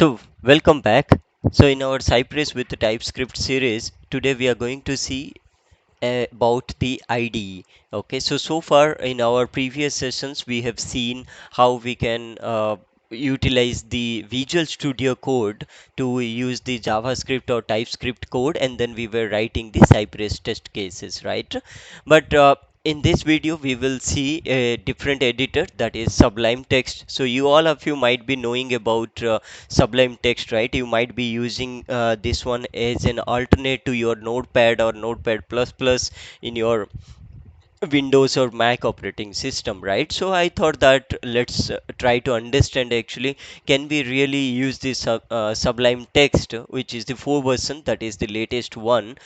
So, welcome back. So, in our Cypress with the TypeScript series, today we are going to see about the IDE. Okay, so far in our previous sessions, we have seen how we can utilize the Visual Studio Code to use the JavaScript or TypeScript code, and then we were writing the Cypress test cases, right? But in this video, we will see a different editor, that is Sublime Text. So you all of you might be knowing about Sublime Text, right? You might be using this one as an alternate to your Notepad or Notepad plus plus in your Windows or Mac operating system, right? So I thought that let's try to understand actually, can we really use this Sublime Text, which is the 4 version, that is the latest one.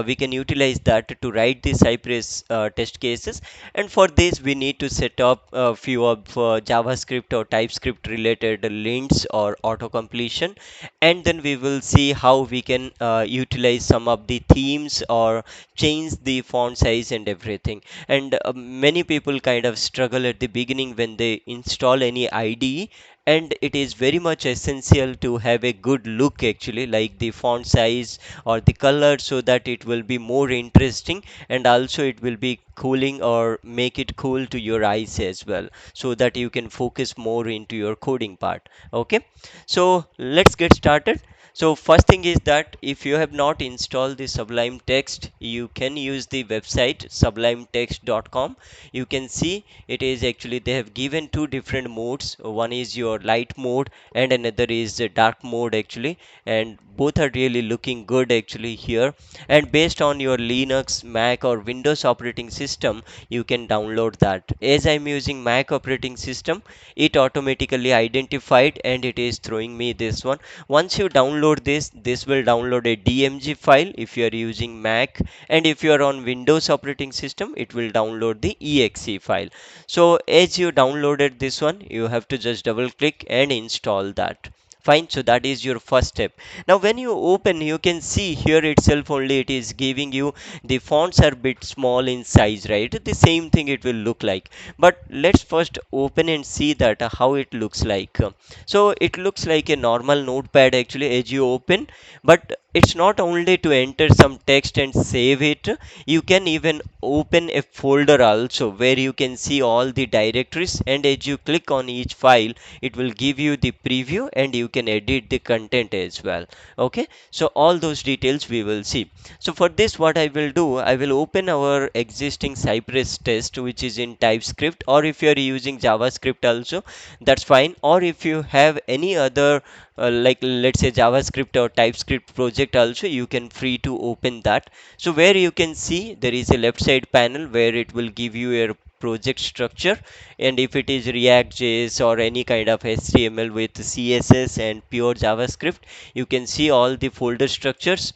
We can utilize that to write the Cypress test cases, and for this we need to set up a few of JavaScript or TypeScript related lints or autocompletion, and then we will see how we can utilize some of the themes or change the font size and everything. And many people kind of struggle at the beginning when they install any IDE, and it is very much essential to have a good look actually, like the font size or the color, so that it will be more interesting, and also it will be cooling or make it cool to your eyes as well, so that you can focus more into your coding part. Okay, so let's get started. So first thing is that if you have not installed the Sublime Text, you can use the website sublimetext.com. You can see it is actually, they have given two different modes. One is your light mode and another is the dark mode actually, and both are really looking good actually here. And based on your Linux, Mac or Windows operating system, you can download that. As I'm using Mac operating system, it automatically identified and it is throwing me this one. Once you download this will download a DMG file if you are using Mac, and if you are on Windows operating system, it will download the exe file. So as you downloaded this one, you have to just double click and install that. Fine, so that is your first step. Now when you open, you can see here itself only it is giving you the fonts are bit small in size, right? The same thing it will look like. But let's first open and see that how it looks like. So it looks like a normal notepad actually as you open, but it's not only to enter some text and save it. You can even open a folder also where you can see all the directories, and as you click on each file, it will give you the preview and you can edit the content as well. Okay, so all those details we will see. So for this, what I will do, I will open our existing Cypress test which is in TypeScript, or if you are using JavaScript also, that's fine. Or if you have any other like let's say JavaScript or TypeScript project also, you can free to open that. So where you can see there is a left side panel where it will give you a project structure, and if it is React JS or any kind of HTML with CSS and pure JavaScript, you can see all the folder structures.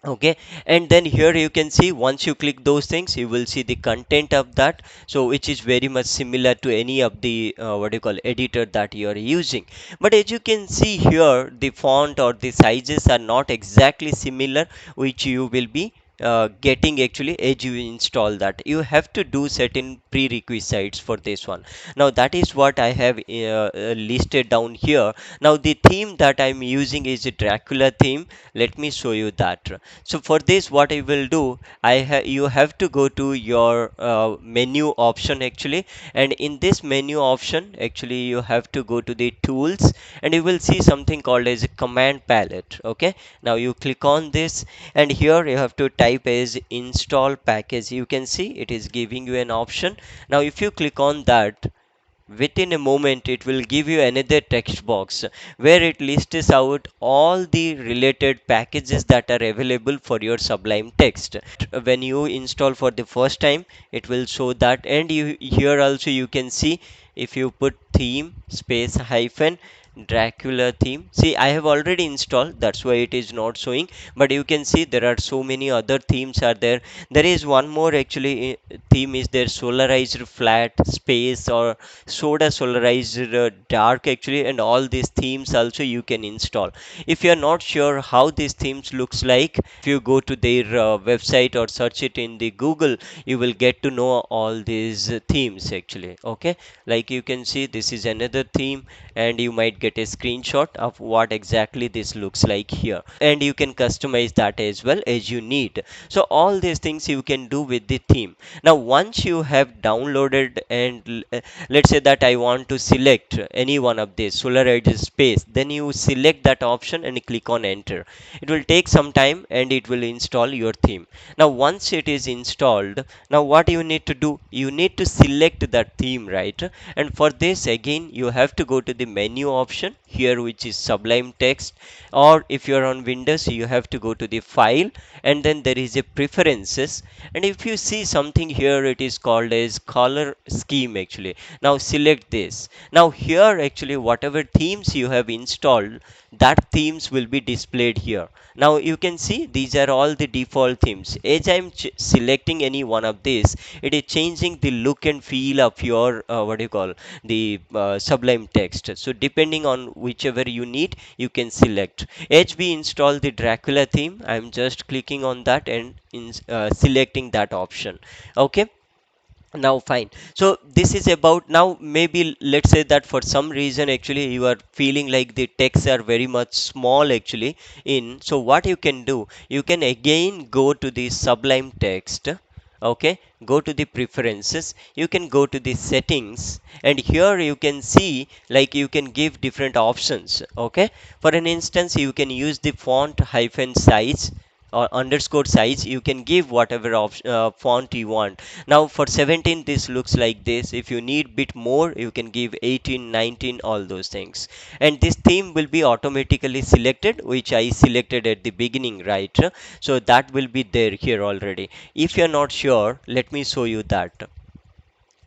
Okay, and then here you can see, once you click those things, you will see the content of that, so which is very much similar to any of the what you call editor that you are using. But as you can see here, the font or the sizes are not exactly similar, which you will be getting actually as you install that. You have to do certain prerequisites for this one. Now that is what I have listed down here. Now the theme that I'm using is a Dracula theme. Let me show you that. So for this, what I will do, you have to go to your menu option actually, and in this menu option actually you have to go to the tools, and you will see something called as a command palette. Okay, now you click on this, and here you have to type as install package. You can see it is giving you an option. Now if you click on that, within a moment it will give you another text box where it lists out all the related packages that are available for your Sublime Text. When you install for the first time, it will show that, and you here also you can see, if you put theme space hyphen Dracula theme, see I have already installed, that's why it is not showing, but you can see there are so many other themes are there. There is one more actually theme is there, solarized flat space or soda solarized dark actually, and all these themes also you can install. If you are not sure how these themes looks like, if you go to their website or search it in the Google, you will get to know all these themes actually. Okay, like you can see this is another theme, and you might get a screenshot of what exactly this looks like here, and you can customize that as well as you need. So all these things you can do with the theme. Now once you have downloaded and let's say that I want to select any one of these solar edge space, then you select that option and click on enter. It will take some time and it will install your theme. Now once it is installed, now what you need to do, you need to select that theme, right? And for this again you have to go to the menu option here, which is Sublime Text, or if you're on Windows you have to go to the file, and then there is a preferences, and if you see something here, it is called as color scheme actually. Now select this. Now here actually whatever themes you have installed, that themes will be displayed here. Now you can see these are all the default themes. As I'm selecting any one of these, it is changing the look and feel of your what do you call the Sublime Text. So depending on whichever you need, you can select. As we install the Dracula theme, I'm just clicking on that and selecting that option. Okay, now fine. So this is about, now maybe let's say that for some reason actually you are feeling like the texts are very much small actually in, so what you can do, you can again go to the Sublime Text. Okay, go to the preferences, you can go to the settings, and here you can see like you can give different options. Okay, for an instance you can use the font hyphen size or underscore size, you can give whatever font you want. Now for 17 this looks like this, if you need bit more you can give 18, 19, all those things, and this theme will be automatically selected, which I selected at the beginning, right? So that will be there here already. If you're not sure, let me show you that.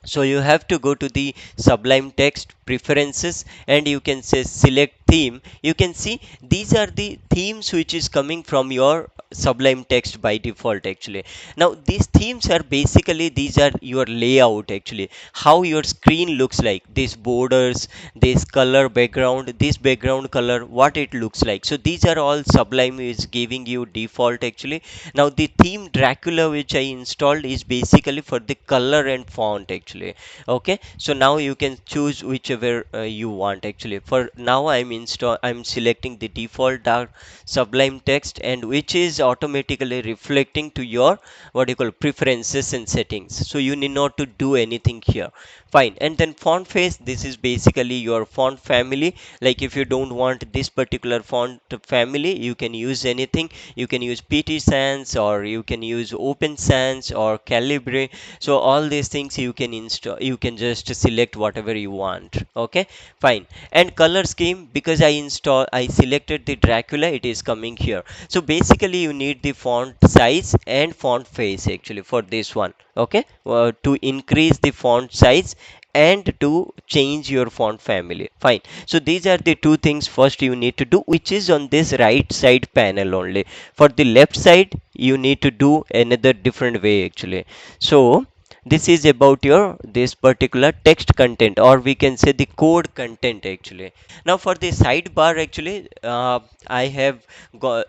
So you have to go to the Sublime Text preferences, and you can say select theme. You can see these are the themes which is coming from your Sublime Text by default actually. Now these themes are basically, these are your layout actually, how your screen looks like, these borders, this color background, this background color, what it looks like. So these are all Sublime is giving you default actually. Now the theme Dracula which I installed is basically for the color and font actually. Okay, so now you can choose whichever you want actually. For now I'm selecting the default dark Sublime Text, and which is automatically reflecting to your what you call preferences and settings, so you need not to do anything here. Fine. And then font face, this is basically your font family. Like if you don't want this particular font family, you can use anything. You can use PT Sans, or you can use Open Sans or Calibre. So all these things you can install, you can just select whatever you want. Okay, fine. And color scheme, because I selected the Dracula, it is coming here. So basically you need the font size and font face actually for this one. Okay, to increase the font size and to change your font family. Fine. So these are the two things first you need to do, which is on this right side panel only. For the left side you need to do another different way actually. So this is about your this particular text content, or we can say the code content actually. Now for the sidebar actually, I have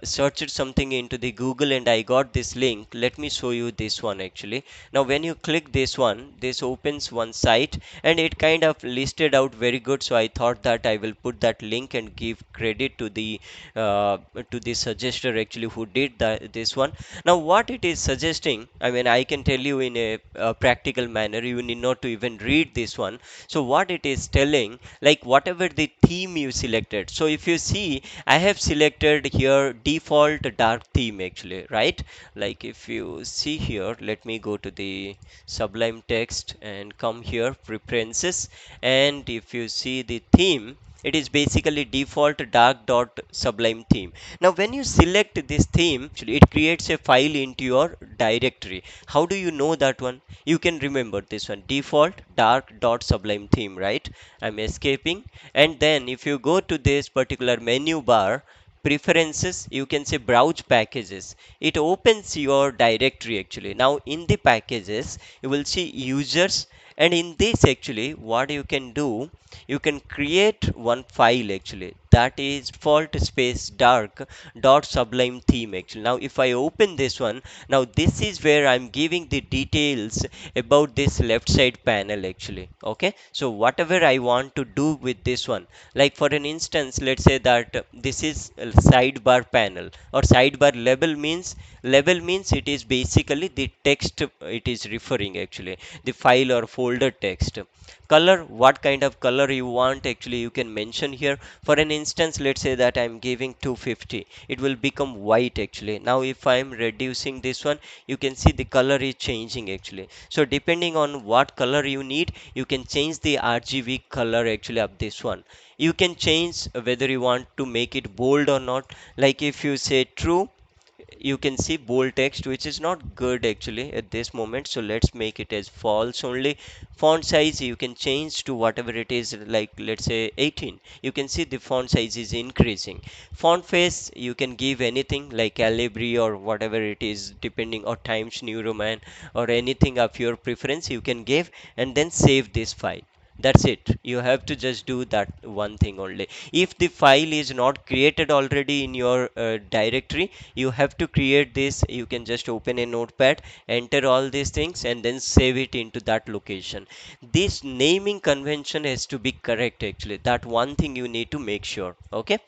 searched something into the Google and I got this link. Let me show you this one actually. Now when you click this one, this opens one site and it kind of listed out very good, so I thought that I will put that link and give credit uh, to the suggester actually who did this one. Now what it is suggesting, I mean I can tell you in a practical manner, you need not to even read this one. So what it is telling, like whatever the theme you selected, so if you see I have selected here default dark theme actually, right? Like if you see here, let me go to the Sublime Text and come here preferences, and if you see the theme, it is basically default dark dot sublime theme. Now when you select this theme, actually it creates a file into your directory. How do you know that one? You can remember this one, default dark dot sublime theme, right? I'm escaping, and then if you go to this particular menu bar preferences, you can say browse packages, it opens your directory actually. Now in the packages you will see users, And in this actually what you can do, you can create one file actually, that is default space dark dot sublime theme actually. Now if I open this one, now this is where I'm giving the details about this left side panel actually. Okay, so whatever I want to do with this one, like for an instance, let's say that this is a sidebar panel, or sidebar label means it is basically the text it is referring actually, the file or folder text. Color, what kind of color you want actually you can mention here. For an instance, let's say that I'm giving 250, it will become white actually. Now if I'm reducing this one, you can see the color is changing actually. So depending on what color you need, you can change the RGB color actually of this one. You can change whether you want to make it bold or not. Like if you say true, you can see bold text, which is not good actually at this moment, so let's make it as false only. Font size you can change to whatever it is, like let's say 18. You can see the font size is increasing. Font face you can give anything like Calibri or whatever it is, depending, or Times New Roman or anything of your preference you can give, and then save this file. That's it. You have to just do that one thing only. If the file is not created already in your directory, you have to create this. You can just open a notepad, enter all these things, and then save it into that location. This naming convention has to be correct actually. That one thing you need to make sure. Okay,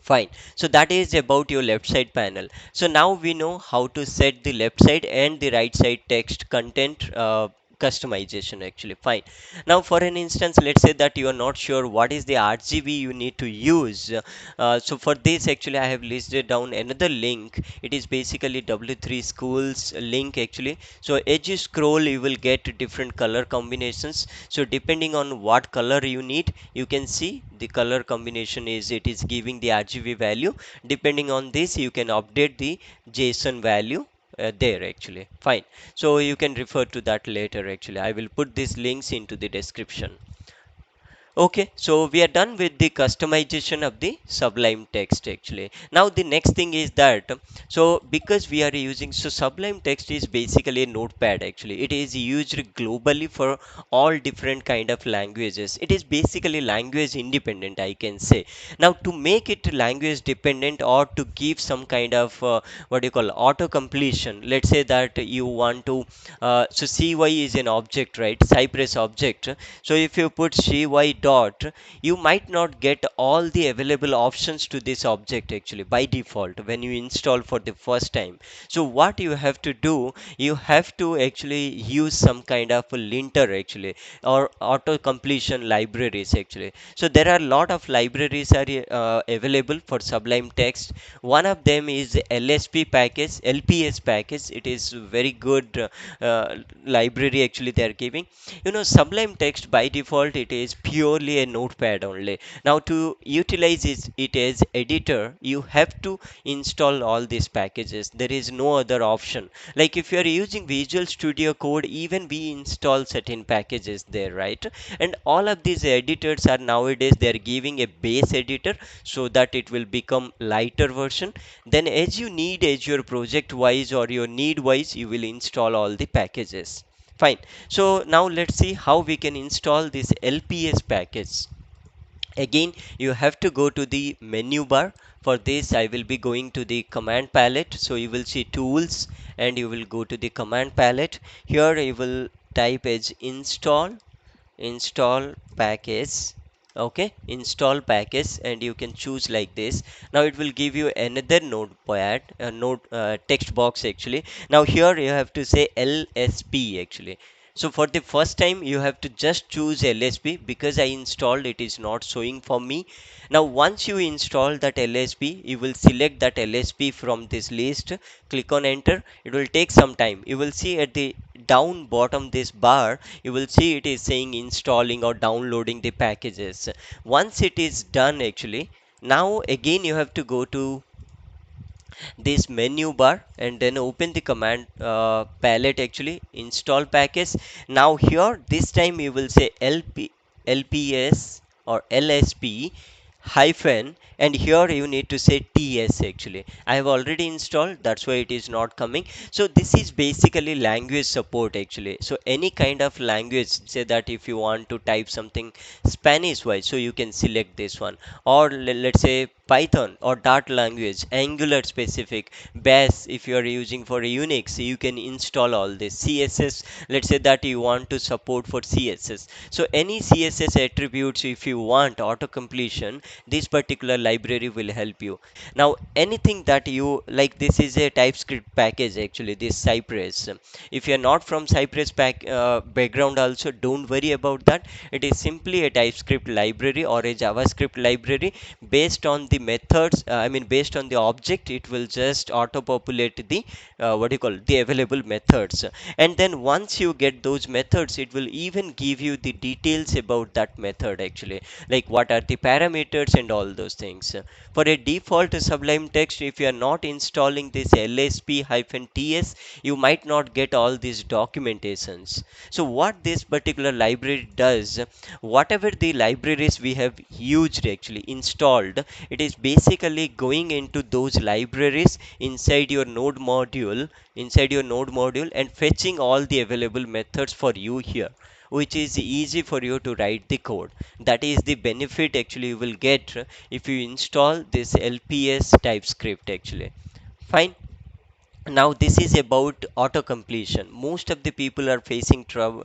fine. So that is about your left side panel. So now we know how to set the left side and the right side text content customization actually. Fine. Now for an instance, let's say that you are not sure what is the RGB you need to use. So for this actually I have listed down another link. It is basically W3 schools link actually. So as you scroll you will get different color combinations. So depending on what color you need, you can see the color combination is, it is giving the RGB value. Depending on this you can update the JSON value there actually. Fine. So you can refer to that later actually. I will put these links into the description. Okay, so we are done with the customization of the Sublime Text actually. Now the next thing is that, so because we are using, so Sublime Text is basically a notepad actually. It is used globally for all different kind of languages. It is basically language independent, I can say. Now to make it language dependent, or to give some kind of what do you call auto completion, let's say that you want to so cy is an object, right? Cypress object. So if you put cy dot, you might not get all the available options to this object actually by default when you install for the first time. So what you have to do, you have to actually use some kind of a linter actually, or auto completion libraries actually. So there are a lot of libraries are available for Sublime Text. One of them is LSP package, LPS package. It is very good library actually they are giving. You know, Sublime Text by default it is purely a notepad only. Now to utilize it as editor, you have to install all these packages. There is no other option. Like if you are using Visual Studio Code, even we install certain packages there, right? And all of these editors are nowadays they are giving a base editor so that it will become lighter version. Then as you need, as your project wise or your need wise, you will install all the packages. Fine. So now let's see how we can install this LPS package. Again, you have to go to the menu bar. For this I will be going to the command palette. So you will see tools and you will go to the command palette. Here you will type as install package. Okay, install package, and you can choose like this. Now it will give you another notepad, note text box actually. Now here you have to say LSP actually. So for the first time you have to just choose LSP, because I installed it is not showing for me. Now once you install that LSP, you will select that LSP from this list, click on enter. It will take some time. You will see at the down bottom this bar, you will see it is saying installing or downloading the packages. Once it is done actually, now again you have to go to this menu bar and then open the command palette actually, install package. Now here this time you will say LPS or LSP hyphen, and here you need to say ts. Actually I have already installed, that's why it is not coming. So this is basically language support actually. So any kind of language, say that if you want to type something Spanish wise, so you can select this one, or let's say Python or Dart language, Angular specific, Bash if you are using for Unix, you can install all this. CSS, let's say that you want to support for CSS. So any CSS attributes, if you want auto completion, this particular library will help you. Now anything that you like, this is a TypeScript package actually, this Cypress. If you are not from Cypress background also, don't worry about that. It is simply a TypeScript library or a JavaScript library. Based on the methods, based on the object, it will just auto populate the what do you call, the available methods. And then once you get those methods, it will even give you the details about that method actually, like what are the parameters and all those things. For a default Sublime Text, if you are not installing this lsp-ts, you might not get all these documentations. So what this particular library does, whatever the libraries we have used actually installed, it is basically going into those libraries inside your node module and fetching all the available methods for you here, which is easy for you to write the code. That is the benefit actually you will get if you install this LPS TypeScript actually. Fine. Now this is about auto completion. Most of the people are facing trouble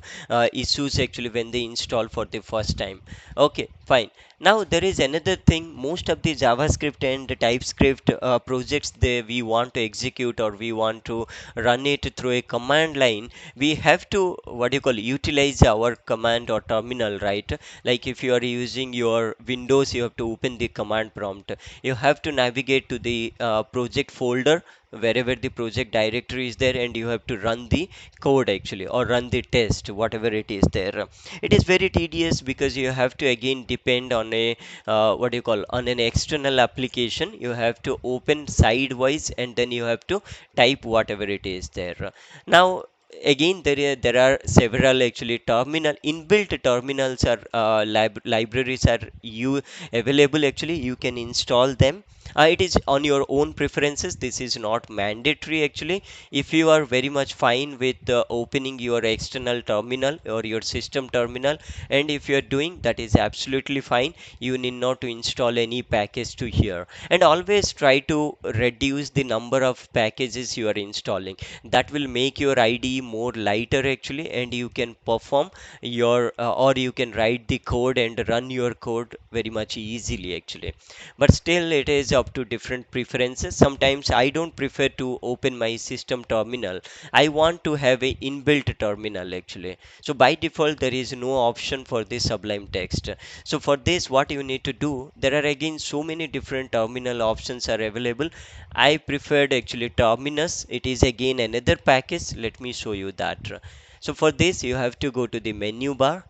issues actually when they install for the first time. Okay, fine. Now there is another thing. Most of the JavaScript and the TypeScript projects they we want to execute, or we want to run it through a command line, we have to what you call utilize our command or terminal, right? Like if you are using your Windows, you have to open the command prompt. You have to navigate to the project folder wherever the project directory is there, and you have to run the code actually, or run the test, whatever it is there. It is very tedious because you have to again depend on a what do you call, on an external application. You have to open sidewise and then you have to type whatever it is there. Now again there are several actually terminal inbuilt terminals are libraries are you available actually, you can install them. It is on your own preferences, this is not mandatory actually. If you are very much fine with opening your external terminal or your system terminal, and if you are doing that, is absolutely fine. You need not to install any package to here, and always try to reduce the number of packages you are installing. That will make your IDE more lighter actually, and you can perform your or you can write the code and run your code very much easily actually. But still it is up to different preferences. Sometimes I don't prefer to open my system terminal, I want to have a inbuilt terminal actually. So by default there is no option for this Sublime Text. So for this, what you need to do, there are again so many different terminal options are available. I preferred actually Terminus. It is again another package, let me show you that. So for this you have to go to the menu bar,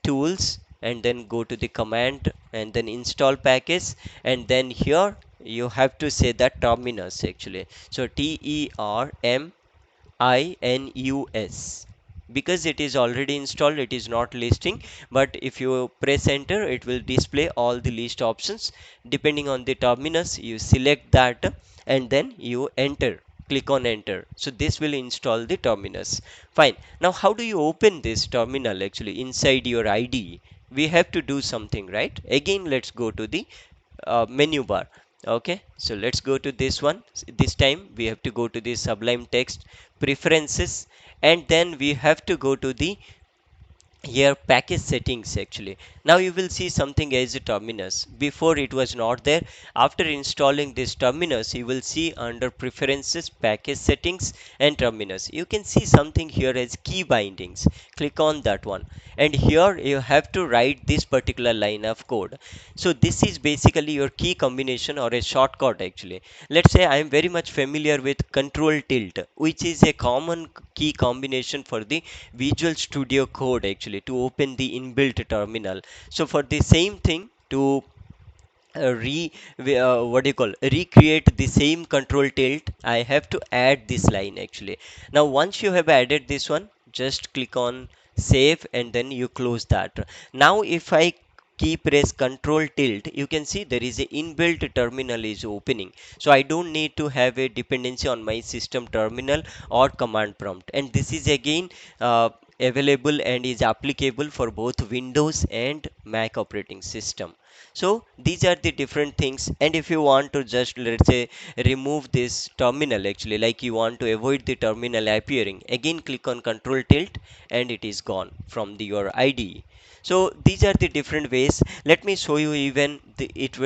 tools, and then go to the command and then install package, and then here you have to say that Terminus actually. So Terminus, because it is already installed, it is not listing, but if you press enter it will display all the list options. Depending on the Terminus, you select that and then you enter, click on enter. So this will install the Terminus. Fine. Now how do you open this terminal actually inside your IDE? We have to do something, right? Again let's go to the menu bar. Okay, so let's go to this one. This time we have to go to the Sublime Text preferences, and then we have to go to the here package settings actually. Now you will see something as a Terminus. Before it was not there. After installing this Terminus, you will see under preferences, package settings, and Terminus, you can see something here as key bindings. Click on that one, and here you have to write this particular line of code. So this is basically your key combination or a shortcut actually. Let's say I am very much familiar with control tilt, which is a common key combination for the Visual Studio Code actually to open the inbuilt terminal. So for the same thing, to what do you call, recreate the same control tilt, I have to add this line actually. Now once you have added this one, just click on save and then you close that. Now if I key press control tilt, you can see there is a inbuilt terminal is opening. So I don't need to have a dependency on my system terminal or command prompt. And this is again available and is applicable for both Windows and Mac operating system. So these are the different things. And if you want to just, let's say, remove this terminal, actually, like you want to avoid the terminal appearing, again click on control tilt and it is gone from your IDE. So these are the different ways. Let me show you even it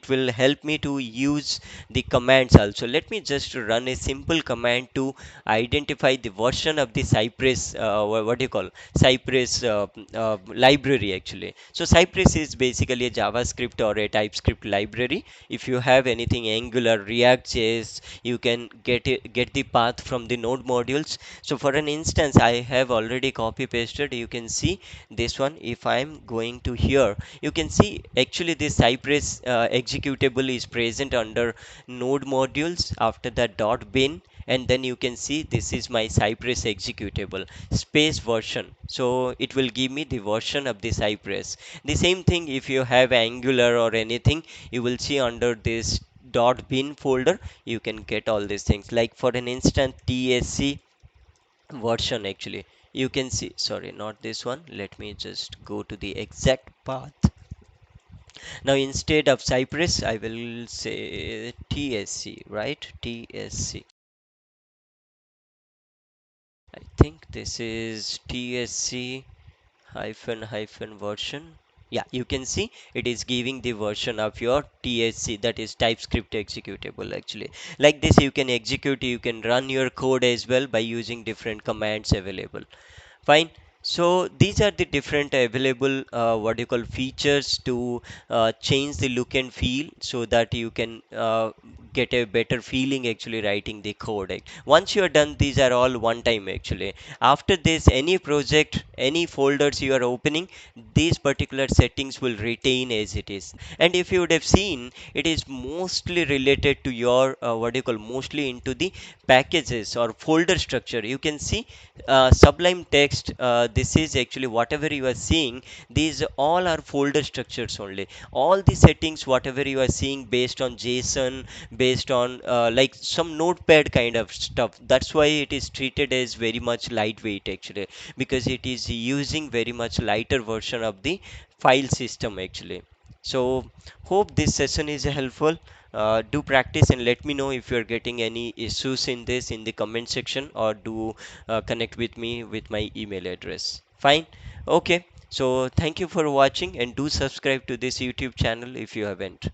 will help me to use the commands also. Let me just run a simple command to identify the version of the Cypress, what do you call, Cypress library actually. So Cypress is basically a JavaScript or a TypeScript library. If you have anything Angular, React JS, you can get the path from the node modules. So for an instance, I have already copy pasted. You can see this one. If I'm going to here, you can see actually this Cypress executable is present under node modules after that dot bin, and then you can see this is my Cypress executable space version. So it will give me the version of the Cypress. The same thing if you have Angular or anything, you will see under this dot bin folder you can get all these things. Like for an instant TSC version, actually you can see, sorry, not this one, let me just go to the exact path. Now instead of Cypress I will say TSC, right? TSC, I think this is TSC hyphen hyphen version. Yeah, you can see it is giving the version of your TSC, that is TypeScript executable actually. Like this you can execute, you can run your code as well by using different commands available. Fine. So these are the different available what you call features to change the look and feel so that you can get a better feeling actually writing the code. Once you are done, these are all one time actually. After this, any project, any folders you are opening, these particular settings will retain as it is. And if you would have seen, it is mostly related to your what you call, mostly into the packages or folder structure. You can see Sublime Text, this is actually whatever you are seeing, these all are folder structures only. All the settings whatever you are seeing based on JSON, based on like some notepad kind of stuff, that's why it is treated as very much lightweight actually, because it is using very much lighter version of the file system actually. So hope this session is helpful. Do practice and let me know if you're getting any issues in this in the comment section, or do connect with me with my email address. Fine. Okay. So thank you for watching and do subscribe to this YouTube channel if you haven't.